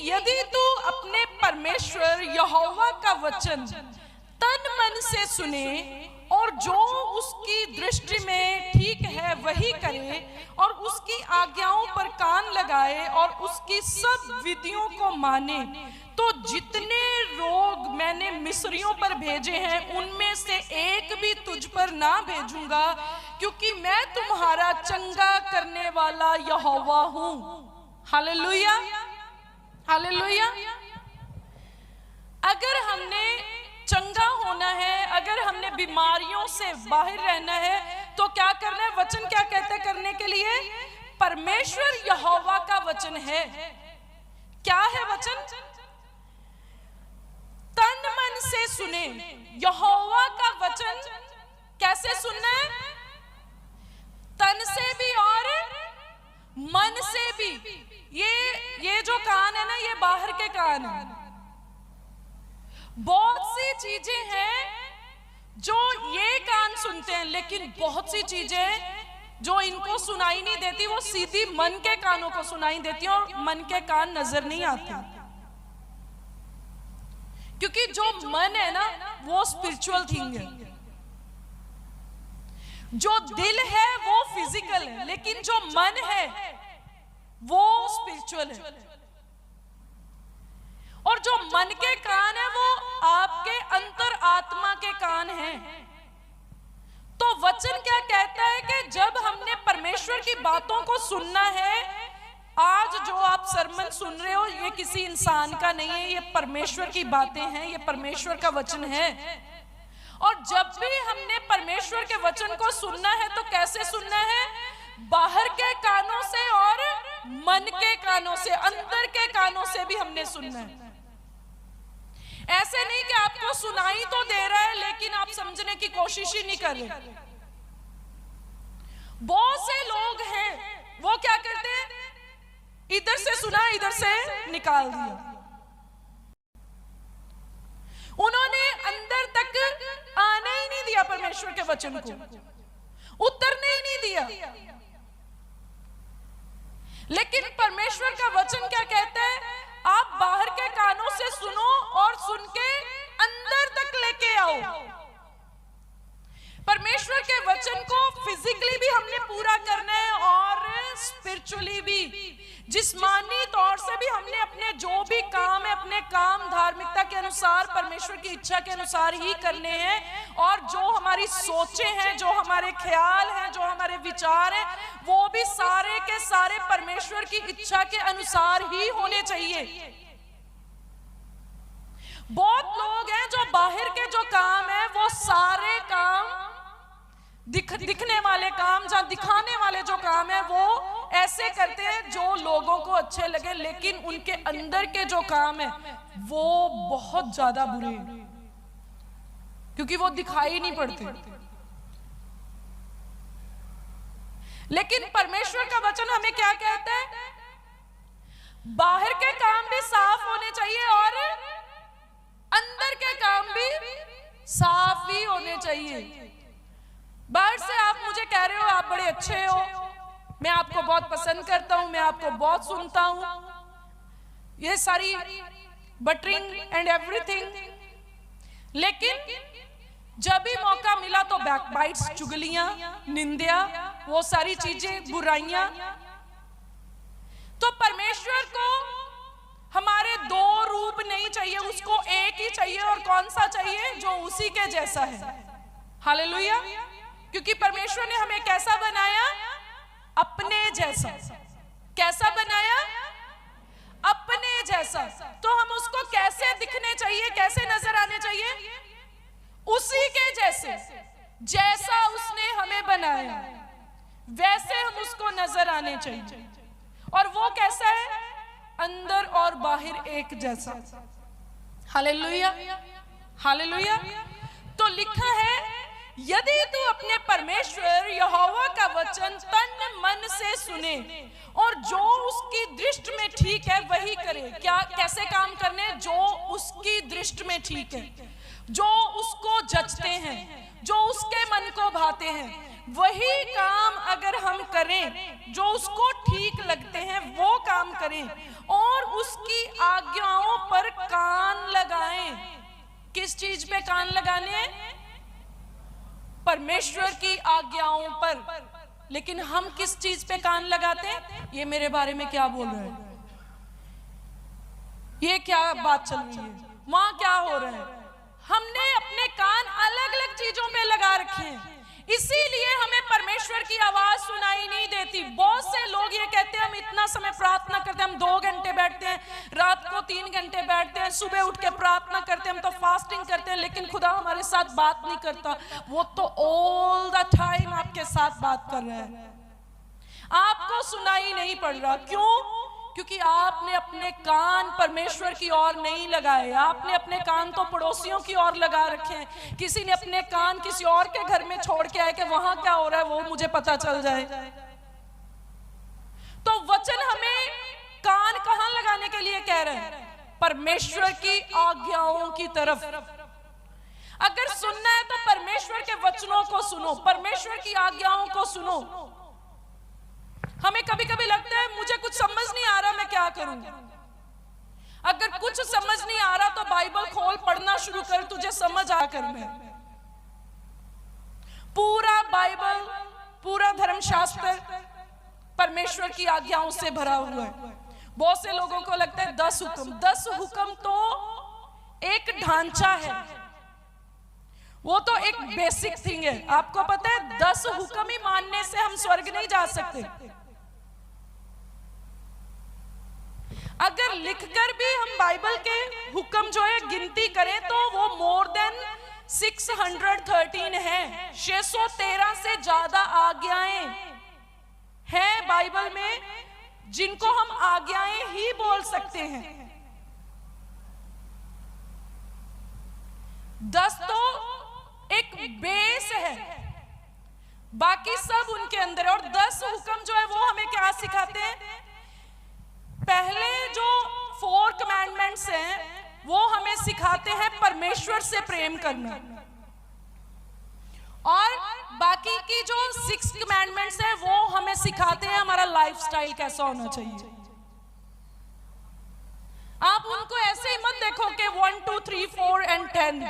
यदि तू अपने परमेश्वर यहोवा का वचन तन मन से सुने और जो उसकी दृष्टि में ठीक है वही करे और उसकी आज्ञाओं पर कान लगाए और उसकी सब विधियों को माने, तो जितने रोग मैंने मिस्रियों पर भेजे हैं उनमें से एक भी तुझ पर ना भेजूंगा, क्योंकि मैं तुम्हारा चंगा करने वाला यहोवा हूं। Hallelujah, hallelujah. अगर हमने चंगा होना है, अगर हमने बीमारियों से बाहर रहना है, तो क्या करना है? वचन क्या कहते हैं करने के लिए? परमेश्वर यहोवा का वचन है। क्या है वचन? तन मन से सुने। यहोवा का वचन कैसे सुनना है? तन से भी और मन से भी। ये जो कान है ना, ये बाहर के कान है। बहुत सी चीजें हैं जो ये कान सुनते हैं, लेकिन बहुत सी चीजें जो इनको सुनाई नहीं देती वो सीधी मन के कानों को सुनाई देती हैं, और मन के कान नजर नहीं आते, क्योंकि जो मन है ना वो स्पिरिचुअल थिंग है। जो दिल है वो फिजिकल है, लेकिन जो मन है वो स्पिरिचुअल है। और जो मन के कान है वो आपके अंतर आत्मा के कान हैं। तो वचन क्या कहता है कि जब हमने परमेश्वर की बातों को सुनना है, आज जो आप सरमन सुन रहे हो ये किसी इंसान का नहीं है, ये परमेश्वर की बातें हैं, ये परमेश्वर का वचन है। और जब भी हमने परमेश्वर के वचन को सुनना है तो कैसे सुनना है? बाहर के कानों से और मन के कानों से, अंदर के कानों से भी हमने सुनना है। ऐसे नहीं कि आपको सुनाई तो दे रहा है लेकिन आप समझने की कोशिश ही नहीं कर रहे। बहुत से लोग हैं वो क्या करते हैं, इधर से सुना इधर से निकाल दिया। उन्होंने अंदर तक आने ही नहीं दिया, परमेश्वर के वचन को उतरने ही नहीं दिया। लेकिन परमेश्वर का वचन क्या कहता है? आप बाहर के कानों से सुनो और सुन के अंदर तक लेके आओ। परमेश्वर के वचन को फिजिकली भी हमने पूरा करना है और स्पिरिचुअली भी, जिस्मानी तौर से भी हमने अपने जो भी काम है अपने काम धार्मिकता के अनुसार, परमेश्वर की इच्छा के अनुसार ही करने हैं। और जो हमारी सोचें हैं, जो हमारे ख्याल हैं, जो हमारे विचार हैं, वो भी सारे के सारे परमेश्वर की इच्छा के अनुसार ही होने चाहिए। बहुत लोग हैं जो बाहर के जो काम है वो सारे काम दिखने वाले काम, जहां दिखाने वाले जो काम है वो ऐसे करते हैं जो लोगों को अच्छे लगे, लेकिन उनके अंदर के जो काम है वो बहुत ज्यादा बुरे हैं, क्योंकि वो दिखाई नहीं पड़ते। लेकिन परमेश्वर का वचन हमें क्या कहता है? बाहर के काम भी साफ होने चाहिए और अंदर के काम भी साफ ही होने चाहिए। बाहर से आप मुझे कह रहे हो आप बड़े अच्छे हो, मैं आपको बहुत पसंद करता हूं, मैं आपको बहुत सुनता हूं, ये सारी बटरिंग एंड एवरीथिंग, लेकिन जब भी मौका मिला तो बैकबाइट्स, चुगलियां, निंदा, वो सारी चीजें, बुराइयां। तो परमेश्वर को हमारे दो रूप नहीं चाहिए, उसको एक ही चाहिए। और कौन सा चाहिए? जो उसी के जैसा है। हालेलुया। क्योंकि परमेश्वर ने हमें कैसा बनाया? अपने जैसा। कैसा बनाया? अपने जैसा। तो हम उसको कैसे दिखने चाहिए, कैसे नजर आने चाहिए? उसी के जैसे, जैसा उसने हमें बनाया वैसे हम उसको नजर आने चाहिए। और वो कैसा है? अंदर और बाहर एक जैसा। Hallelujah, hallelujah. तो लिखा है, यदि तू अपने परमेश्वर यहोवा का वचन तन मन से सुने और जो उसकी दृष्टि में ठीक है वही करे। क्या, कैसे काम करने? जो उसकी दृष्टि में ठीक है, जो उसको जचते हैं, जो उसके मन को भाते हैं, वही काम अगर हम करें, जो उसको ठीक लगते हैं वो काम करें और उसकी किस चीज पे कान लगाने हैं? परमेश्वर की आज्ञाओं पर। लेकिन हम किस चीज पे कान लगाते हैं? ये मेरे बारे में क्या बोल रहे हैं, ये क्या बात चल रही है, वहां क्या हो रहा है। हमने अपने कान अलग अलग चीजों पे लगा रखे हैं, इसीलिए हमें परमेश्वर की आवाज सुनाई नहीं देती। बहुत से लोग ये कहते हैं हम इतना समय प्रार्थना करते हैं, हम 2 घंटे बैठते हैं, रात को 3 घंटे बैठते हैं, सुबह उठ के प्रार्थना करते हैं, हम तो फास्टिंग करते हैं, लेकिन खुदा हमारे साथ बात नहीं करता। वो तो ऑल द टाइम आपके साथ बात कर रहा है, आपको सुनाई नहीं पड़ रहा। क्यों? क्योंकि आपने अपने कान परमेश्वर की ओर नहीं लगाए। आपने अपने कान तो पड़ोसियों की ओर लगा रखे हैं। किसी ने अपने कान किसी और के घर में छोड़ के आए कि वहां क्या हो रहा है वो मुझे पता चल जाए। तो वचन हमें कान कहां लगाने के लिए कह रहे हैं? परमेश्वर की आज्ञाओं की तरफ। अगर सुनना है तो परमेश्वर के वचनों को सुनो, परमेश्वर की आज्ञाओं को सुनो। हमें कभी कभी लगता है मुझे कुछ समझ नहीं आ रहा, मैं क्या करूं? अगर कुछ समझ नहीं आ रहा तो बाइबल खोल, पढ़ना शुरू कर, तुझे समझ आ कर। मैं पूरा बाइबल, पूरा धर्मशास्त्र परमेश्वर की आज्ञाओं से भरा हुआ है। बहुत से लोगों को लगता है 10 हुक्म। 10 हुक्म तो एक ढांचा है, वो तो एक बेसिक थिंग है। आपको पता है 10 हुक्म ही मानने से हम स्वर्ग नहीं जा सकते। अगर लिखकर भी हम बाइबल के हुक्म जो है गिनती करें तो वो मोर देन 613 है। 613 से ज्यादा आज्ञाएं हैं बाइबल में, जिनको हम आज्ञाएं ही बोल सकते हैं। 10 तो एक बेस है, बाकी सब उनके अंदर है। और 10 हुक्म जो है वो हमें क्या सिखाते हैं? पहले जो 4 कमांडमेंट्स हैं वो हमें सिखाते हैं परमेश्वर से प्रेम करना, और बाकी की जो 6 कमांडमेंट्स हैं वो हमें सिखाते हैं हमारा लाइफस्टाइल कैसा होना चाहिए। आप उनको ऐसे ही मत देखो कि 1 2 3 4 and 10।